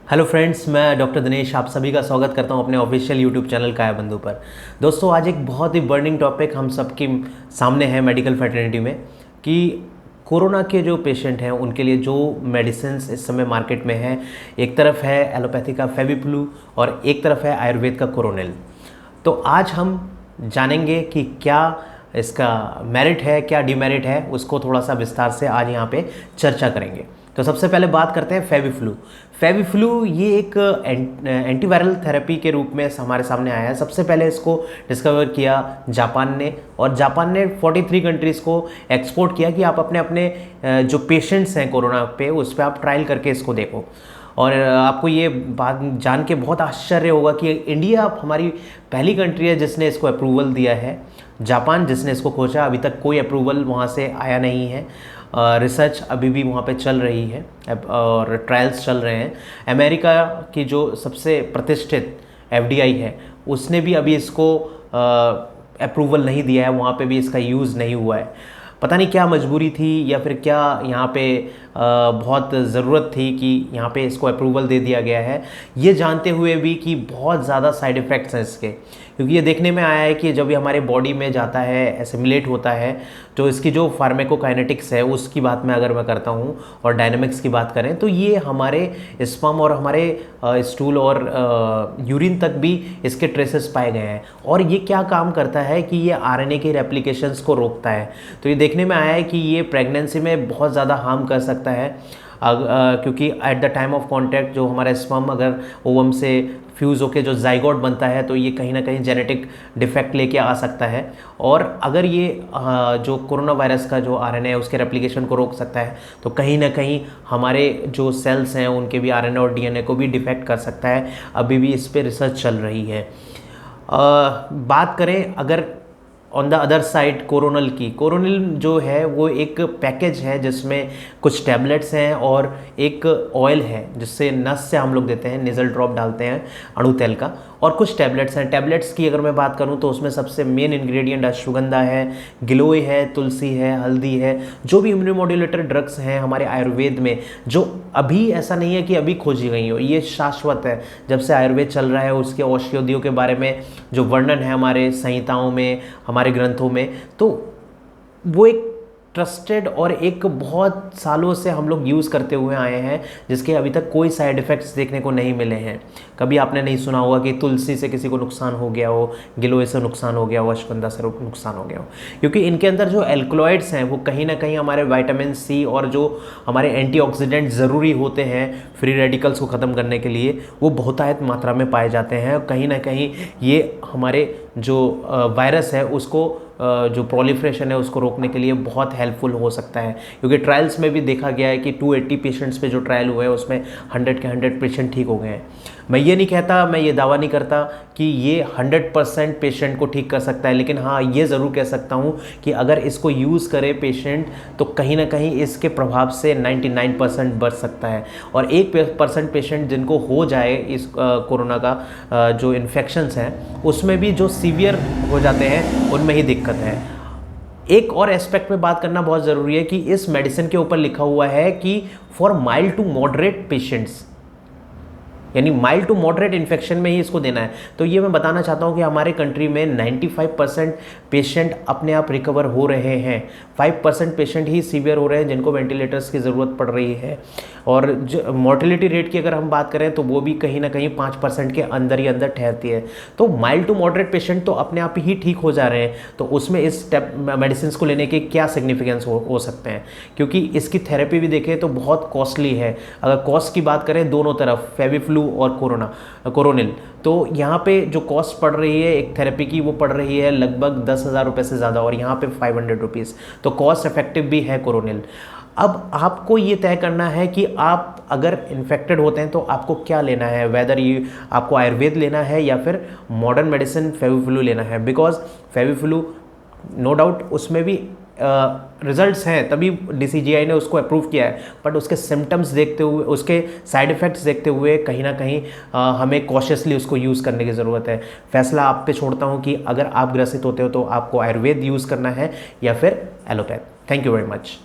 Hello friends, मैं doctor Dinesh आप सभी का स्वागत करता हूं अपने ऑफिशियल यूट्यूब चैनल काया बंधु पर। दोस्तों, आज एक बहुत ही बर्निंग टॉपिक हम सबके सामने है मेडिकल फैटर्निटी में कि कोरोना के जो पेशेंट हैं उनके लिए जो मेडिसिन इस समय मार्केट में है, एक तरफ है एलोपैथी का फेविफ्लू और एक तरफ है आयुर्वेद का कोरोनिल। तो आज हम जानेंगे कि क्या इसका मेरिट है, क्या डिमेरिट है, उसको थोड़ा सा विस्तार से आज यहाँ पे चर्चा करेंगे। तो सबसे पहले बात करते हैं फेविफ्लू। फेविफ्लू ये एक एंटीवायरल थेरेपी के रूप में हमारे सामने आया है। सबसे पहले इसको डिस्कवर किया जापान ने, और जापान ने 43 कंट्रीज़ को एक्सपोर्ट किया कि आप अपने अपने जो पेशेंट्स हैं कोरोना पे, उस पर आप ट्रायल करके इसको देखो। और आपको ये बात जान के बहुत आश्चर्य होगा कि इंडिया हमारी पहली कंट्री है जिसने इसको अप्रूवल दिया है। जापान जिसने इसको खोजा, अभी तक कोई अप्रूवल वहाँ से आया नहीं है। रिसर्च अभी भी वहाँ पे चल रही है और ट्रायल्स चल रहे हैं। अमेरिका की जो सबसे प्रतिष्ठित एफडीआई है उसने भी अभी इसको अप्रूवल नहीं दिया है, वहाँ पे भी इसका यूज़ नहीं हुआ है। पता नहीं क्या मजबूरी थी या फिर क्या यहाँ पे बहुत ज़रूरत थी कि यहाँ पे इसको अप्रूवल दे दिया गया है, ये जानते हुए भी कि बहुत ज़्यादा साइड इफ़ेक्ट्स हैं इसके। क्योंकि ये देखने में आया है कि जब ये हमारे बॉडी में जाता है, एसिमिलेट होता है, तो इसकी जो फार्मेकोकाइनेटिक्स है उसकी बात मैं अगर मैं करता हूँ और डायनामिक्स की बात करें तो ये हमारे स्पर्म और हमारे स्टूल और यूरिन तक भी इसके ट्रेसेस पाए गए हैं। और ये क्या काम करता है कि ये आरएनए के रेप्लिकेशंस को रोकता है। तो ये देखने में आया है कि ये प्रेगनेंसी में बहुत ज़्यादा हार्म कर सकता है, क्योंकि at the time of contact जो हमारा स्पर्म अगर ओवम से फ्यूज़ होकर जो जाइगोट बनता है तो ये कहीं ना कहीं जेनेटिक डिफेक्ट लेके आ सकता है। और अगर ये जो कोरोना वायरस का जो आरएनए है उसके रेप्लिकेशन को रोक सकता है तो कहीं ना कहीं हमारे जो सेल्स हैं उनके भी आरएनए और डीएनए को भी डिफेक्ट कर सकता है। अभी भी इस पर रिसर्च चल रही है। बात करें अगर on the other side coronal की, कोरोनिल जो है वो एक पैकेज है जिसमें कुछ टैबलेट्स हैं और एक ऑयल है जिससे नस से हम लोग देते हैं, नेज़ल ड्रॉप डालते हैं अणु तेल का, और कुछ टैबलेट्स हैं। टैबलेट्स की अगर मैं बात करूं तो उसमें सबसे मेन इंग्रेडिएंट अश्वगंधा है, गिलोय है, तुलसी है, हल्दी है। जो भी इम्यूनोमॉड्यूलेटर ड्रग्स हैं हमारे आयुर्वेद में, जो अभी ऐसा नहीं है कि अभी खोजी गई हो, ये शाश्वत है। जब से आयुर्वेद चल रहा है उसके औषधियों के बारे में जो वर्णन है हमारे संहिताओं में, हमारे ग्रंथों में, तो वो एक ट्रस्टेड और एक बहुत सालों से हम लोग यूज़ करते हुए आए हैं, जिसके अभी तक कोई साइड इफ़ेक्ट्स देखने को नहीं मिले हैं। कभी आपने नहीं सुना होगा कि तुलसी से किसी को नुकसान हो गया हो, गिलोय से नुकसान हो गया हो, अश्वगंधा से नुकसान हो गया हो, क्योंकि इनके अंदर जो एल्कलॉइड्स हैं वो कहीं ना कहीं हमारे विटामिन सी और जो हमारे एंटीऑक्सीडेंट ज़रूरी होते हैं फ्री रेडिकल्स को ख़त्म करने के लिए, वो बहुतायत मात्रा में पाए जाते हैं। और कहीं ना कहीं ये हमारे जो वायरस है उसको जो प्रोलिफ्रेशन है उसको रोकने के लिए बहुत हेल्पफुल हो सकता है। क्योंकि ट्रायल्स में भी देखा गया है कि 280 पेशेंट्स पे जो ट्रायल हुए हैं उसमें 100 के 100 पेशेंट ठीक हो गए हैं। मैं ये नहीं कहता, मैं ये दावा नहीं करता कि ये 100% पेशेंट को ठीक कर सकता है, लेकिन हाँ ये ज़रूर कह सकता हूँ कि अगर इसको यूज़ करे पेशेंट तो कहीं ना कहीं इसके प्रभाव से 99% बच सकता है। और 1% पेशेंट जिनको हो जाए इस कोरोना का जो इन्फेक्शंस हैं उसमें भी जो सीवियर हो जाते हैं उनमें ही दिक्कत है। एक और एस्पेक्ट में बात करना बहुत ज़रूरी है कि इस मेडिसिन के ऊपर लिखा हुआ है कि for mild to moderate patients, यानी माइल्ड टू मॉडरेट इन्फेक्शन में ही इसको देना है। तो ये मैं बताना चाहता हूँ कि हमारे कंट्री में 95% पेशेंट अपने आप रिकवर हो रहे हैं। 5% पेशेंट ही सीवियर हो रहे हैं जिनको वेंटिलेटर्स की ज़रूरत पड़ रही है। और जो मोर्टेलिटी रेट की अगर हम बात करें तो वो भी कहीं ना कहीं 5% के अंदर ही अंदर ठहरती है। तो माइल्ड टू मॉडरेट पेशेंट तो अपने आप ही ठीक हो जा रहे हैं, तो उसमें इस मेडिसिन को लेने के क्या सिग्निफिकेंस हो सकते हैं, क्योंकि इसकी थेरेपी भी देखें तो बहुत कॉस्टली है। अगर कॉस्ट की बात करें दोनों तरफ, फेविफ्लू और कोरोनिल, तो यहाँ पे जो कॉस्ट पड़ रही है एक थेरेपी की वो पड़ रही है लगभग 10,000 रुपये से ज़्यादा, और यहाँ पे 500 रुपीज़। तो कॉस्ट इफेक्टिव भी है कोरोनिल। अब आपको ये तय करना है कि आप अगर इन्फेक्टेड होते हैं तो आपको क्या लेना है, वेदर ये आपको आयुर्वेद लेना है या फिर मॉडर्न मेडिसिन फेविफ्लू लेना है। बिकॉज फेविफ्लू नो डाउट उसमें भी रिजल्ट्स हैं, तभी DCGI ने उसको अप्रूव किया है, बट उसके सिम्टम्स देखते हुए, उसके साइड इफ़ेक्ट्स देखते हुए कहीं ना कहीं हमें कॉशियसली उसको यूज़ करने की ज़रूरत है। फैसला आप पे छोड़ता हूँ कि अगर आप ग्रसित होते हो तो आपको आयुर्वेद यूज़ करना है या फिर allopath. Thank you very much.